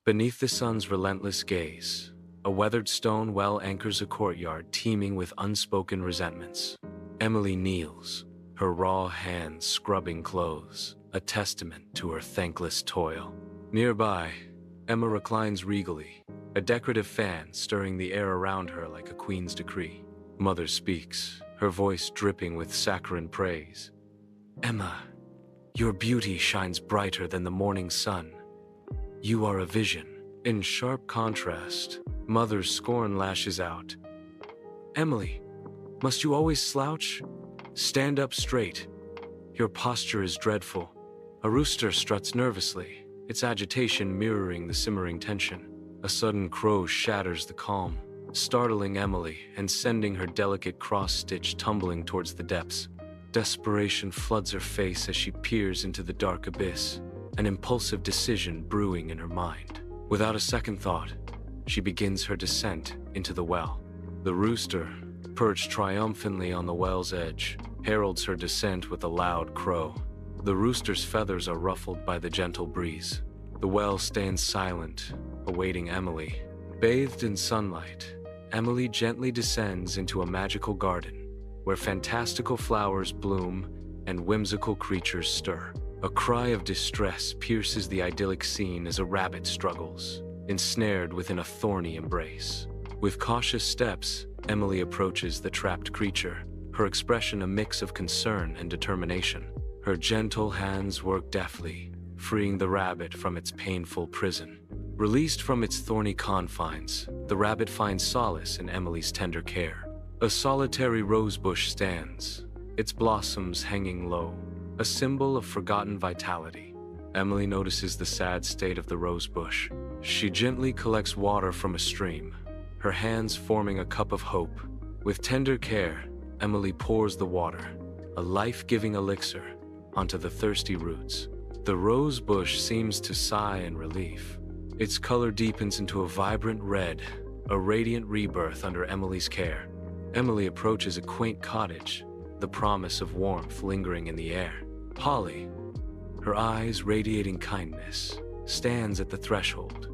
Beneath the sun's relentless gaze, a weathered stone well anchors a courtyard teeming with unspoken resentments. Emily kneels, her raw hands scrubbing clothes, a testament to her thankless toil. Nearby, Emma reclines regally, a decorative fan stirring the air around her like a queen's decree. Mother speaks, her voice dripping with saccharine praise. "Emma, your beauty shines brighter than the morning sun. You are a vision." In sharp contrast, Mother's scorn lashes out. "Emily, must you always slouch? Stand up straight. Your posture is dreadful." A rooster struts nervously, its agitation mirroring the simmering tension. A sudden crow shatters the calm, startling Emily and sending her delicate cross-stitch tumbling towards the depths. Desperation floods her face as she peers into the dark abyss, an impulsive decision brewing in her mind. Without a second thought, she begins her descent into the well. The rooster, perched triumphantly on the well's edge, heralds her descent with a loud crow. The rooster's feathers are ruffled by the gentle breeze. The well stands silent, awaiting Emily. Bathed in sunlight, Emily gently descends into a magical garden, where fantastical flowers bloom and whimsical creatures stir. A cry of distress pierces the idyllic scene as a rabbit struggles, ensnared within a thorny embrace. With cautious steps, Emily approaches the trapped creature, her expression a mix of concern and determination. Her gentle hands work deftly, freeing the rabbit from its painful prison. Released from its thorny confines, the rabbit finds solace in Emily's tender care. A solitary rosebush stands, its blossoms hanging low, a symbol of forgotten vitality. Emily notices the sad state of the rosebush. She gently collects water from a stream, her hands forming a cup of hope. With tender care, Emily pours the water, a life-giving elixir, onto the thirsty roots. The rosebush seems to sigh in relief. Its color deepens into a vibrant red, a radiant rebirth under Emily's care. Emily approaches a quaint cottage, the promise of warmth lingering in the air. Holly, her eyes radiating kindness, stands at the threshold,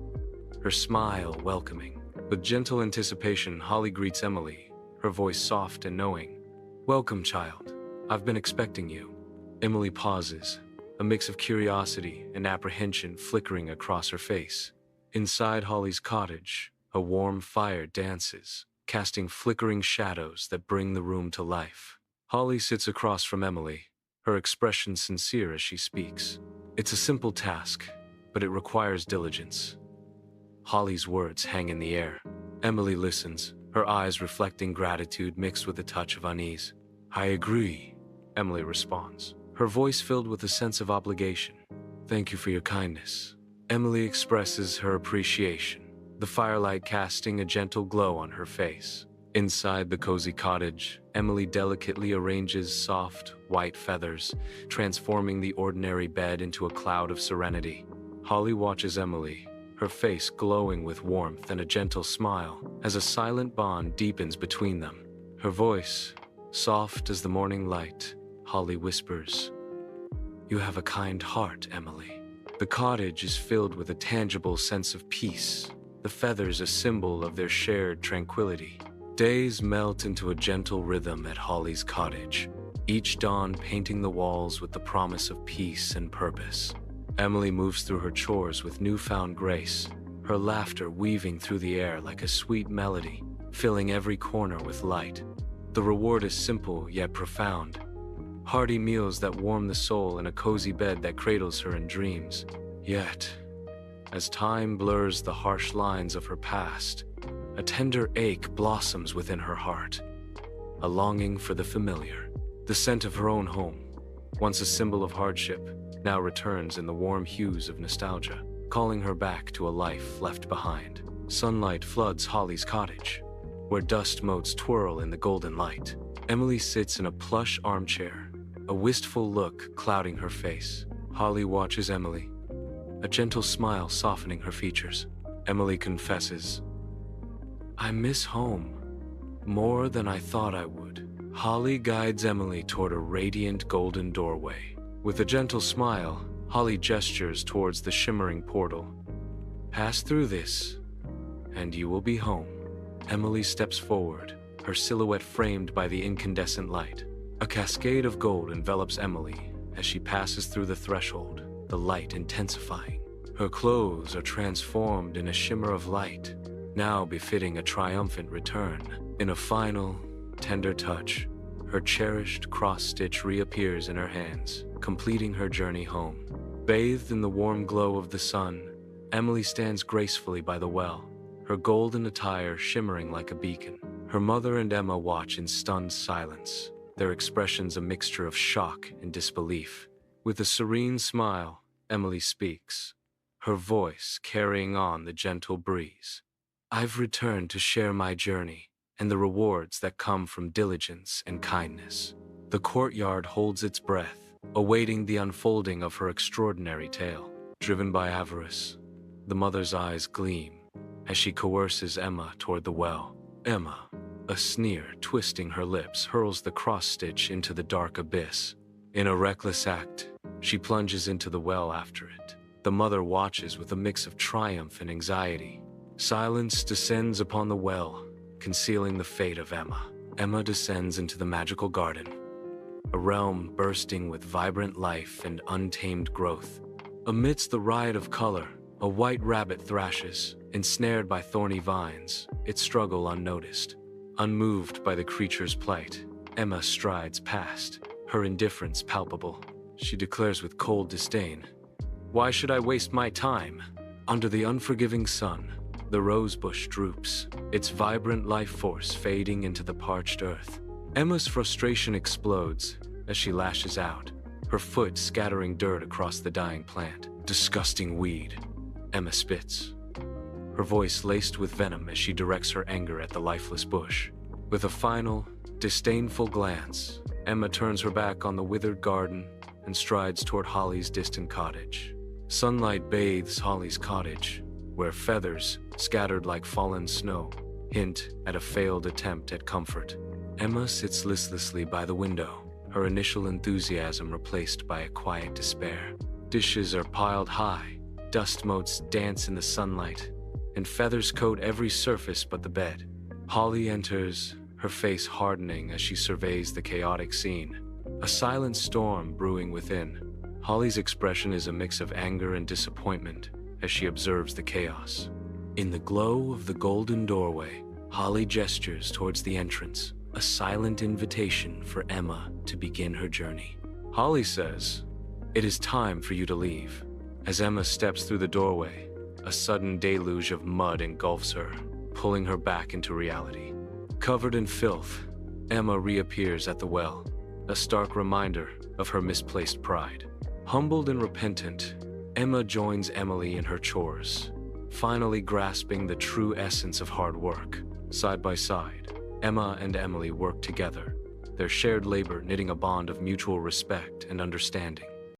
her smile welcoming. With gentle anticipation, Holly greets Emily, her voice soft and knowing. "Welcome, child. I've been expecting you." Emily pauses, a mix of curiosity and apprehension flickering across her face. Inside Holly's cottage, a warm fire dances, casting flickering shadows that bring the room to life. Holly sits across from Emily, her expression sincere as she speaks. "It's a simple task, but it requires diligence." Holly's words hang in the air. Emily listens, her eyes reflecting gratitude mixed with a touch of unease. "I agree," Emily responds, her voice filled with a sense of obligation. "Thank you for your kindness." Emily expresses her appreciation, the firelight casting a gentle glow on her face. Inside the cozy cottage, Emily delicately arranges soft, white feathers, transforming the ordinary bed into a cloud of serenity. Holly watches Emily, her face glowing with warmth and a gentle smile, as a silent bond deepens between them. Her voice, soft as the morning light, Holly whispers, "You have a kind heart, Emily." The cottage is filled with a tangible sense of peace, the feathers a symbol of their shared tranquility. Days melt into a gentle rhythm at Holly's cottage, each dawn painting the walls with the promise of peace and purpose. Emily moves through her chores with newfound grace, her laughter weaving through the air like a sweet melody, filling every corner with light. The reward is simple yet profound. Hearty meals that warm the soul and a cozy bed that cradles her in dreams. Yet, as time blurs the harsh lines of her past, a tender ache blossoms within her heart, a longing for the familiar. The scent of her own home, once a symbol of hardship, now returns in the warm hues of nostalgia, calling her back to a life left behind. Sunlight floods Holly's cottage, where dust motes twirl in the golden light. Emily sits in a plush armchair, a wistful look clouding her face. Holly watches Emily, a gentle smile softening her features. Emily confesses, "I miss home more than I thought I would." Holly guides Emily toward a radiant golden doorway. With a gentle smile, Holly gestures towards the shimmering portal. Pass through this, and you will be home. Emily steps forward, her silhouette framed by the incandescent light. A cascade of gold envelops Emily as she passes through the threshold, the light intensifying. Her clothes are transformed in a shimmer of light, now befitting a triumphant return. In a final, tender touch, her cherished cross-stitch reappears in her hands, completing her journey home. Bathed in the warm glow of the sun, Emily stands gracefully by the well, her golden attire shimmering like a beacon. Her mother and Emma watch in stunned silence, their expressions a mixture of shock and disbelief. With a serene smile, Emily speaks, her voice carrying on the gentle breeze. I've returned to share my journey and the rewards that come from diligence and kindness. The courtyard holds its breath, awaiting the unfolding of her extraordinary tale. Driven by avarice, the mother's eyes gleam as she coerces Emma toward the well. Emma, a sneer twisting her lips, hurls the cross-stitch into the dark abyss. In a reckless act, she plunges into the well after it. The mother watches with a mix of triumph and anxiety. Silence descends upon the well, concealing the fate of Emma. Emma descends into the magical garden, a realm bursting with vibrant life and untamed growth. Amidst the riot of color, a white rabbit thrashes, ensnared by thorny vines, its struggle unnoticed. Unmoved by the creature's plight, Emma strides past, her indifference palpable. She declares with cold disdain, "Why should I waste my time?" Under the unforgiving sun, the rosebush droops, its vibrant life force fading into the parched earth. Emma's frustration explodes as she lashes out, her foot scattering dirt across the dying plant. "Disgusting weed," Emma spits, her voice laced with venom as she directs her anger at the lifeless bush. With a final, disdainful glance, Emma turns her back on the withered garden and strides toward Holly's distant cottage. Sunlight bathes Holly's cottage, where feathers, scattered like fallen snow, hint at a failed attempt at comfort. Emma sits listlessly by the window, her initial enthusiasm replaced by a quiet despair. Dishes are piled high, dust motes dance in the sunlight, and feathers coat every surface but the bed. Holly enters, her face hardening as she surveys the chaotic scene. A silent storm brewing within. Holly's expression is a mix of anger and disappointment as she observes the chaos. In the glow of the golden doorway, Holly gestures towards the entrance, a silent invitation for Emma to begin her journey. Holly says, "It is time for you to leave." As Emma steps through the doorway, a sudden deluge of mud engulfs her, pulling her back into reality. Covered in filth, Emma reappears at the well, a stark reminder of her misplaced pride. Humbled and repentant, Emma joins Emily in her chores, finally grasping the true essence of hard work. Side by side, Emma and Emily work together, their shared labor knitting a bond of mutual respect and understanding.